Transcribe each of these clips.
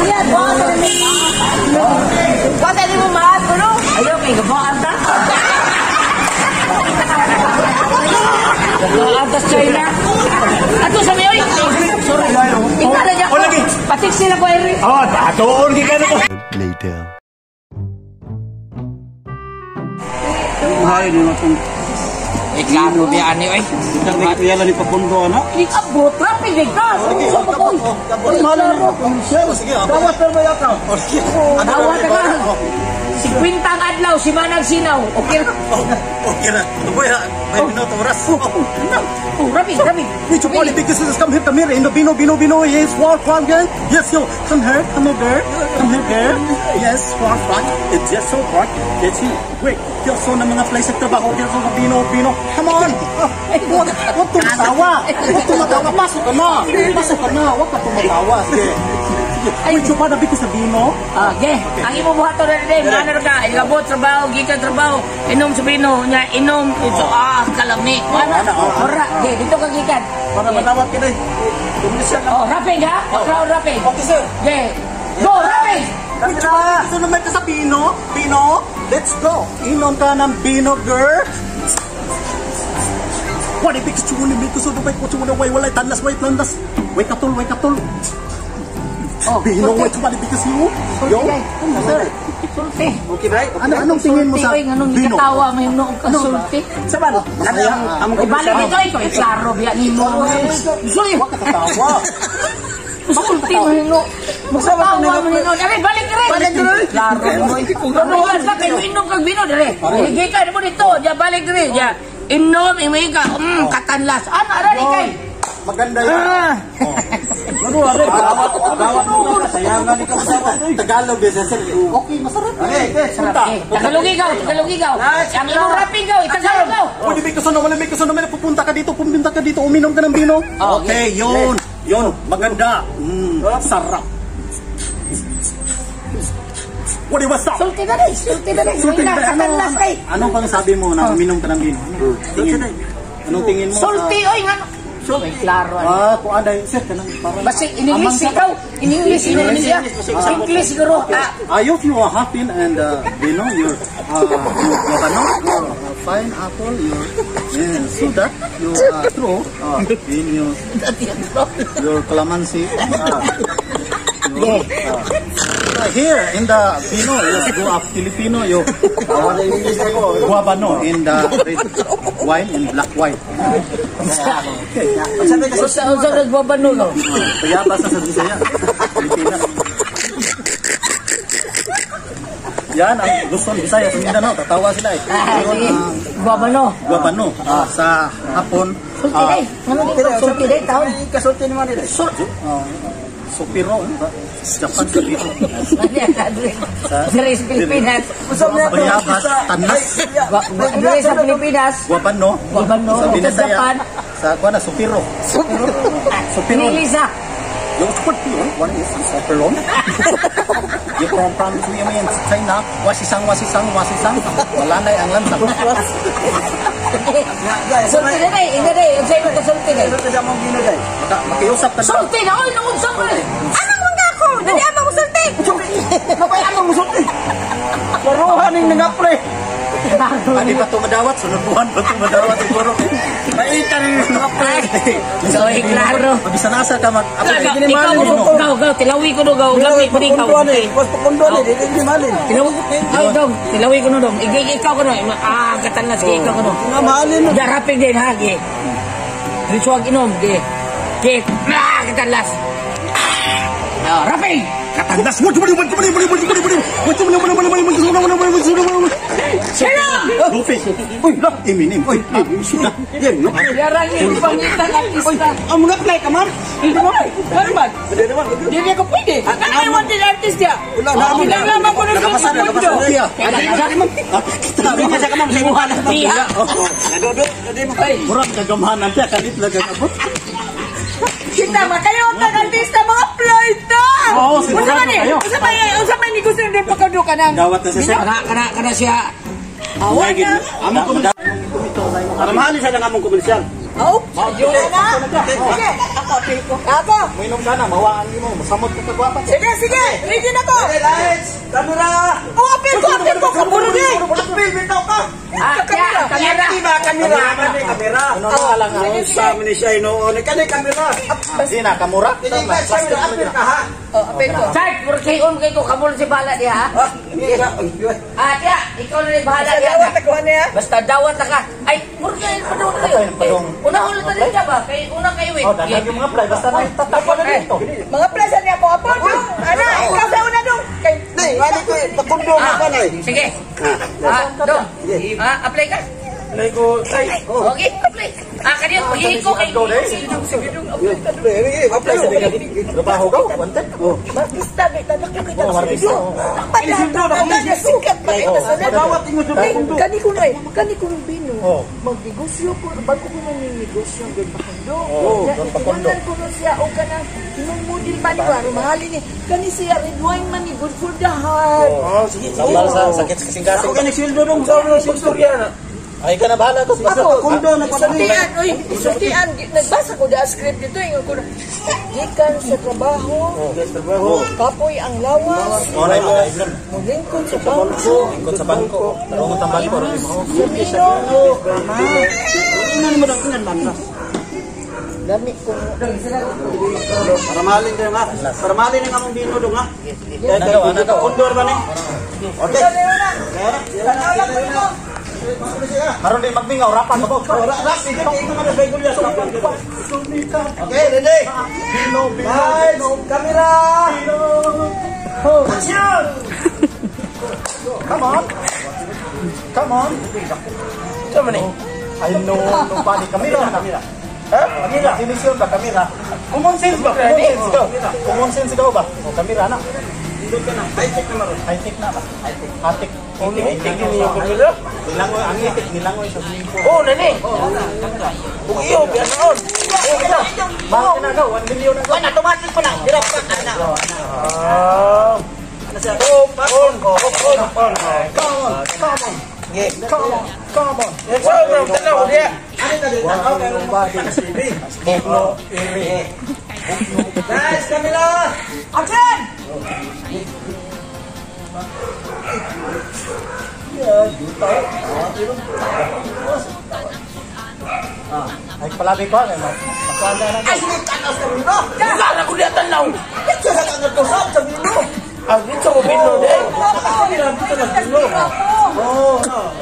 yan. Baka di mo mahal ko, no? Ayaw, may gabaan ka. Atas China. Ato sa mayoy. Sorry. Ikaw na dyan ko. Patik sila ko, Eric. Oh, doon ka na ko. Later. Mahal yun akong Klaro biya ani, oy. itang kaya lang ipapundo, ano? Abot, rapid, ka. Mahal na ako. Sige, dawat na ba yata? Dawat ka nga. Si Quintang Adlaw, si Manag Sinaw. Okay na. Okay na. May minuto oras. Rapid. Which only because this come here, in the Bino, yes, walk again. Yes, yo, come here, girl. Yes, walk. It's just so hot. Let's see. Wait, you're so na mga place at trabaho. You're so na Bino. Come on. Huwag tumatawa. Pasok ka na. Huwag ka tumatawa. Sige. Which you para because sa Bino? Okay. Ang imo buhaton na rin, ano ka, ilabot, trabaho, gikan trabaho, inom sa Bino, niya, inom, ito, kalami. Ora, dito ka gikan. Para manawat ka na eh. Oh, rapid ha? Crowd rapid. Okay, sir. Okay. Go, rapid! Gusto naman ka sa Bino? Let's go. Inom ka ng Bino, girl. What if it's chuni me kuso dubay ko chuni walay tanlas way plandas. Wake up tol. Oh, Bino, wait, somebody because you. Yo, sir. Sulti. Okay, right? Anong tingin mo sa Anong Bino? ikatawa mo yung noong kasulti? Saban. Ibalik ito, klaro biya ni mo. Suy! Wag ka tatawa. Masulti mo yung noong. Magsawa mo yung noong. Dali, balik ka rin. Klaro mo. Ano ka kayo, inom kang Bino, dali. Iligay ka mo dito. Diya, balik ka rin. Diya, inom, imay ka. Katanlas. Ano, arali kayo? Maganda yun. Ano, gawat mo ka. Sayangan ikaw sa Tagalog, business. Okay, masarap. Okay, Tagalog ikaw. Ang iyong rapid ikaw, Tagalog ikaw. Pwede may kasunod, pupunta ka dito, uminom ka ng Bino. Okay, yun, maganda. Sarap. What was that? Sulti na rin. Anong pang sabi mo na uminom ka ng Bino? Anong tingin mo? Sulti, oy, nga. Sulti. Klaro. Kung ano yung set ka nang parang... Basta in English ikaw. In English siguro. If you are happy and Bino, your pineapple, so that you throw in your calamansi. Here in the Bino, you go up Filipino, you guabano in the red wine and black wine. Okay. Sa nagbabano no? Kaya basta sa Bisaya, Pilipinas. Yan ang gusto ng Bisaya sa Mindanao, tatawa sila eh. Guabano. Sa hapon. Sulti day. Ano dito? Sulti day taon. Kasulti naman nila. Supiro, Japan sa dito. Dari sa Pilipinas. Bayabas, Tanas. Dari sa Pilipinas. Guabano. Sa Binasaya. Sa kuana Supiro. Pinilisa. Yung Supiro, one is Supiro. Yung from China, wasisang. Malanay ang lansang. Sulti na day. Ina day. Ang sa'yo ka sulti day. Makiusap ka na. Sulti na. Oy, naunsan ka. Anong mga ako? Dali amang sulti. Napayamang musulti. Laruhan yung nangapre. Hindi pa ito madawat. Sunod buwan pa ito madawat. Maitan yung nangapre. So, klaro. Mabisanasa ka mag... Ikaw, tilawi ko no, lamig ko ikaw. Tilawi ko no dong. Ikaw ko no. Katalas ka ikaw ko no. Darapin din ha. Ritual inom. Katalas. Rapin! Katandas! Lupi! Uy, lang! Iminim! Uy! Yan, no? Yarang yung pangitan artista. Ang mga play ka, man? Hindi mo, ano ba? Hindi ako pwede. Ano ay wanted artist ya? Kinalaman ko na sa mundo. Sabi niya sa kamang simuhan na Piha. Nadodot! Murang kagamahanan siya, kalit lang agabot. Kita ba kayo ang artista mga Floyd to? Oo, sigurado kayo. Unsa man ni gusto din pagkado ka nang. Dawat na siya. Kana siya. Among komersyal. Aramahan siya ng among komersyal. Oh, yun na. Sige. Ako. Mainom ka na, mawaan mo. Masamot ka kagwapan. Sige. Ready na ko. Lights! Camera! Oh, apil ko. Kaburo di. Apil, bitaw ka! Kamera. Kamera! Ano na lang ang sa amin siya inoon. Kanay kamera! Sina, kamura? Plastic mo ka ha? Oh, apil ko. Chart, purkion kayo kabul si bala diha. Tiya, ikaw na rin bahala diha. Dawat ako niya. Basta dawat na ka. Ay, purkion padung kayo. Una-una ta din ba? Kay una kayo eh. Oh, dahan yung mga play. Basta na tatakpan na dito. Mga plaza niya po. Apo, dong. Ana, ikaw sa una dong. Nay, wali ko pakundo na pa nay. Sige. Dong. Apply ka. Nay ko, say. Okay, apply. Kanina pagiging ko kay Sige dong. Apply sa diga. Trabaho ka? Wanted? Oh. Martista, may tadak yung kita. Oh, martista. Padahal, sikat pa kita sa Dawat ingo sa pakundo. Kani ko ng bino. Magnegosyo ko. Bago ko nang negosyo ang Pakundo. Itiwanan ko na siya o ka na yung model maniwaro. Mahalin ni. Kani siya red wine man good for the heart. Sige. Sambal sa sakit sa kasing-kasing. Ako ka nagsildo dong. Ay ka na bahala to. Pakundo na Isultian, isultian. Nagbasa ko da script dito. Ingat ko na. Gikan sa trabaho. Kapoy ang lawas. Mulingkod sa bangko. Ikot sa bangko. Tarungon sa bangko. Bino. Ingan mo lang, ingan man. Dami ko. Para mahalin kayo nga. Para mahalin ang among bino dong ha. Kaya kondor ba ni? Okay. Maron din magbingaw, rapan mo. Sige, ito man ang regular sa rapan. Okay, ready? Bino, camera! Action! Come on! Come on. I know nobody. Camera. Camera. Sinisyon ba, camera? Common sense ba? Common sense daw ba? Camera na. Dito ka na. High-tech na maroon. High-tech na ba? High-tech. High-tech din yung camera? Nilangoy, ang high-tech. Nilangoy sa blimpo. nani. Kung iyo, biasa on. Mahal na daw, 1 million na daw. Automatic pa na. Direct pa na. Ano siya? On. Come on. Yes, bro. Tanaw dia. Ano ka dito? Bogno, iri. Guys, camera! Action! Ay, palabi ko. Masada na. Ay, sinitakas ka rin ba? Kala ko dia tanaw. Ito sa kagagusap sa bino. Dito ko bino din.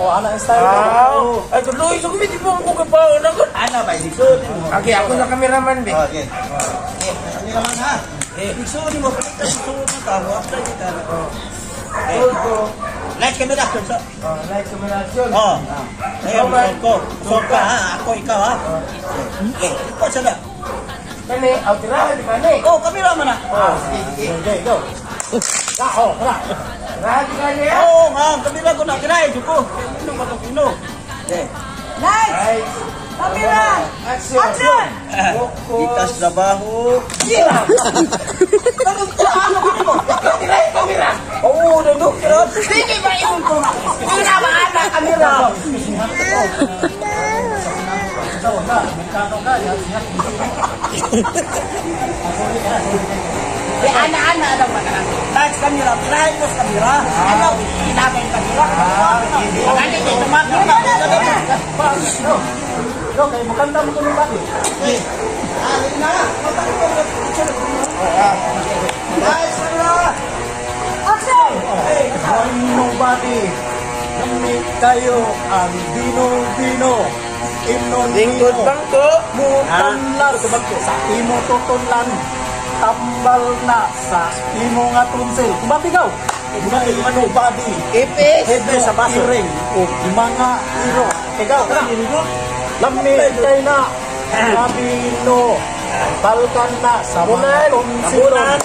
Ana style. Ay, tuloy sa kumiti po ko ka pa. Ana ba dito? Okay, ako na cameraman be. Okay. Cameraman ha. Dito ni mo pala dito na tao. Apply kita. Light camera action sa. Light combination. Ayun ko. So ka ha, ako ikaw ha. Ikaw sana. Kani, outirahan di kani. Camera man na. Okay, go. Hala. Rahat kani. Camera ko na kinay ko. Ano ba to pino? Nice! Camera! Action! Kita sa trabaho. Kamera. Duduk. Sige ba yung ko? Ina ba ana kamera? Ana daw ba? Lights camera, lights camera. Ano? Kinabay kamera. Ano ito makita? Go, kay makanta mo kuno ba? Lights camera. Action! Nobody. Namit kayo ang bino. Lingkod bangko. Mutanlar sa bangko sa imo tutunlan. Tambal na sa imo nga tunsil. Kumatigaw. Nobody. Ipis. Hebe sa baso. Iring. O mga iro. Tigaw. Lamit kayo na. Mabino. Balkan na sa mga tunsilon.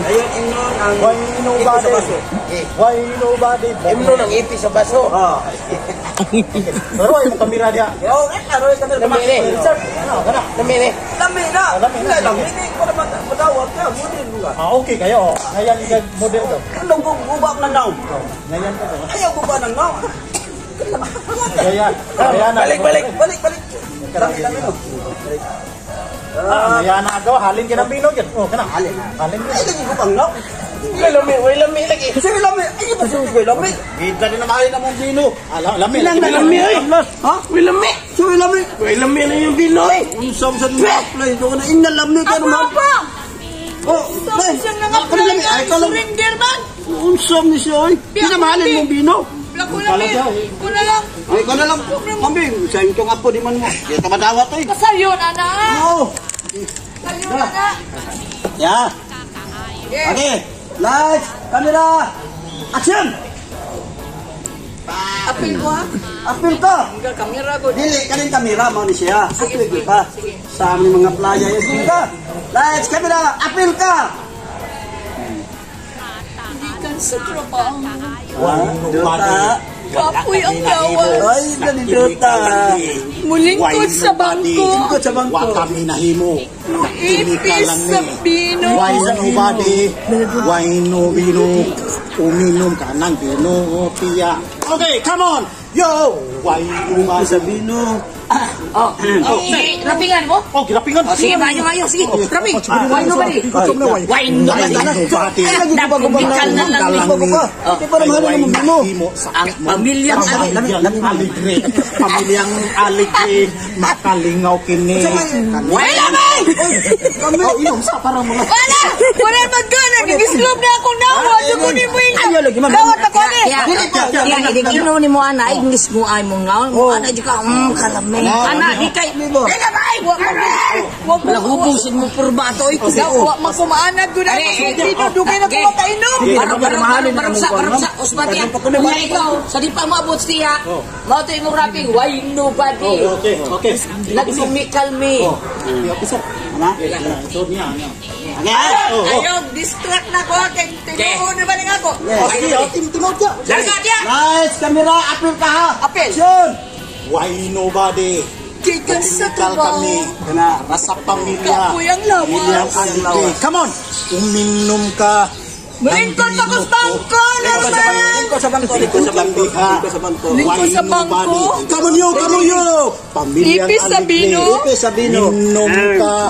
Ayun inon ang Why nobody? imno ng ipis sa baso. Pero ay mo kamera dia. Namili. Hindi ko naman madawat ka. Model mo ka. Okay kayo. Ngayon yung model daw. Anong gubak na daw? Ngayon ko. Ayaw ko ba nang daw? Ngayon. Balik. Balik. Yan na agaw, halin ka ng bino dyan. Oh, kana, halin. Halin ka. Ay, lagi ko pang no? Way lami lagi. Kasi may lami. Ay, ba siya may lami? Kita din na mahalin na mong bino. Lami. Lang na lami ay. Ha? Way lami. So may lami. Way lami na yung bino ay. Unsam sa mga apply. Ito na inalami ka naman. Apa? Oh, Saan siya nang-apply ka? Surrender man? Unsam ni siya ay. Hindi na mahalin mong bino. Ko na lang. Ay, ikaw na lang. Kambing, sa yung tunga po di man mo. Hindi ka madawat ay. Kasayon, anak. Oo. Kasayon, anak. Yeah. Okay. Lights, camera, action! Apil mo ha? Apil ka! Hanggang kamera ko. Dili ka rin kamera, mo ni siya. Apil ka. Sa aming mga playa, yes, ka. Lights, camera, apil ka! Hindi ka sa trabaho. Duta. Kapoy ang gawa. Ay, ganito. Mulingkod sa bangko. Mulingkod sa bangko. Wa kami nahimo. Ipis sa bino. Why nobody? Why no bino? Uminom ka ng bino, tiya. Okay, come on! Yo! Why nobody? Sa bino. Sige, rapingan mo. Oh, girapingan. Sige, mayo. Sige, raping. Why nobody? Why nobody? Dapat na lang. Hindi pa naman mo bino. Ang pamilyang Aligre. Pamilyang aligre. Makalingaw kini. Why lamang! Oh, inom sa parang mga... Wala magkana. Nag-islob na akong nawa. Dugunin mo yung Ayaw lagi, ma'am. dawat ako ni. Ino ni mo ana, English mo ay mong ngaon. Mo ana di ka kalame. Ana di kay. Di ka bay. Wag mo hubusin mo purbato ito. Wa makumaanad ko na. Dugay na ko makainom. Parang sa usbati. Kung ikaw sa di pa maabot siya. Mao to imong rapping. Why nobody? Okay. Nagsumical me. Ano? So niya. Ayaw, distract na ko. Tinuon na ba nga ako? Timot ka. Larga dia. Lights, camera, apil ka ha. Apil. Action! Why nobody? Kikan sa Technical trabaho. kami. Kana rasa pamilya. Kapoy ang lawas. Pamilyang aligre. Come on! Uminom ka. Lingkod sa bangko naman. Lingkod sa bangko. Lingkod sa bangko. Lingkod sa bangko. Come on yo! Pamilyang Ipis sa bino. Ipis sa bino. Minom ka.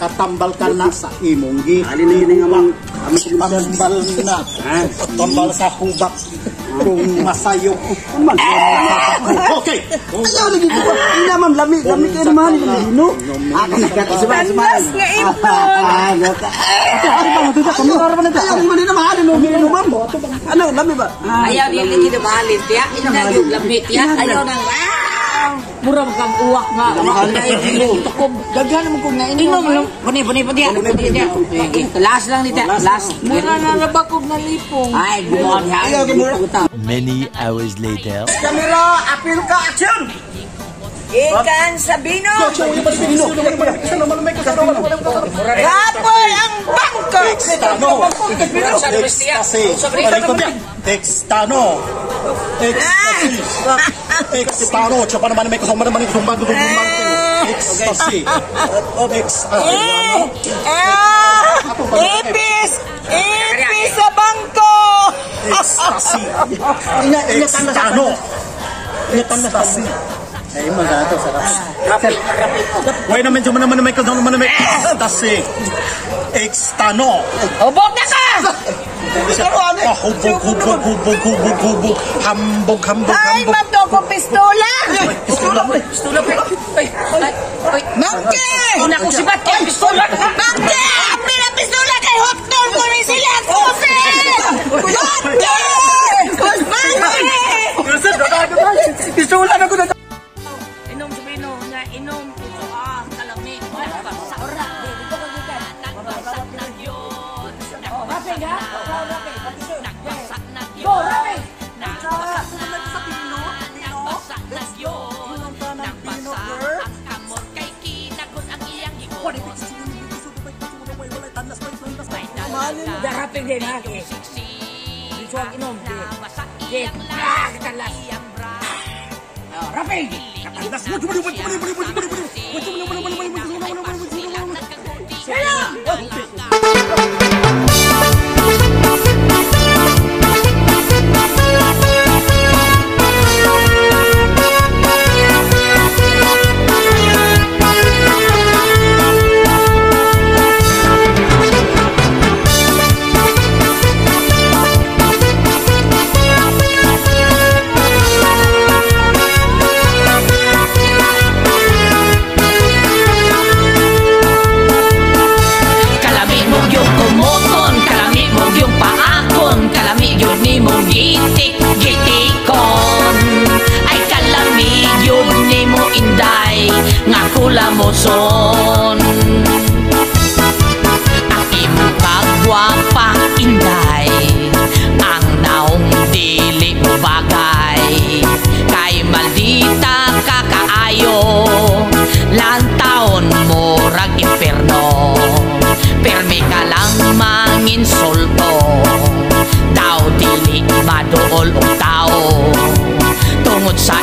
Katambal ka na sa imong gi. Alin na yun ang Tambal na. Tambal sa hubak. Kung masayok. Okay. ayaw lagi ko. Ay naman, lami kayo naman ng bino. Tandas nga ito. Ano ba, matuta? Kamura naman ito. Ayaw naman din na mahalin ng bino, ma'am. Ano, lami ba? Ayaw din lagi na mahalin tiya. Ina yung lamit tiya. Ayaw nang murang kang uwak nga. Tukob. Daghan mo kung Inom nainom. lang. Puni dia. Last lang ni tiya. Last. Mura na nabakog na lipong. Ay, gumawa niya. Many hours later. Camera, apil ka, action! Ikan sa bino. Kapoy ang bangko. Textano. Textano. Coba naman may kasama naman yung sumbang. Ecstasy. Ipis sa bangko. Ecstasy. Textano. Ecstasy. Ay, magato sarap. Wait naman, cuma naman may kasama naman may ecstasy. Textano. Hubog na ka! Hubog. Hambog. Ay, mabdo ko pistola. Pistola. Ay. Mangke! Una ko sibat kay pistola. Mangke! Apil ang pistola kay hotdog ko ni sila. Kusin! Mangke! Mangke! Pistola na ko na. Inom sa bino nga inom ito kalami. Sa ora. Dito ka gikan. Nagbasak na yun. Rapid ha? Nagbasak na yun. Go, rapid! Nagbasak na yun. Nagbasak ang kamot kay kinakot ang iyang hikot. Rapid din ha? Dito ang inom. Get. Katalas. Rapid! Katandas mo! maduol og tao tungod sa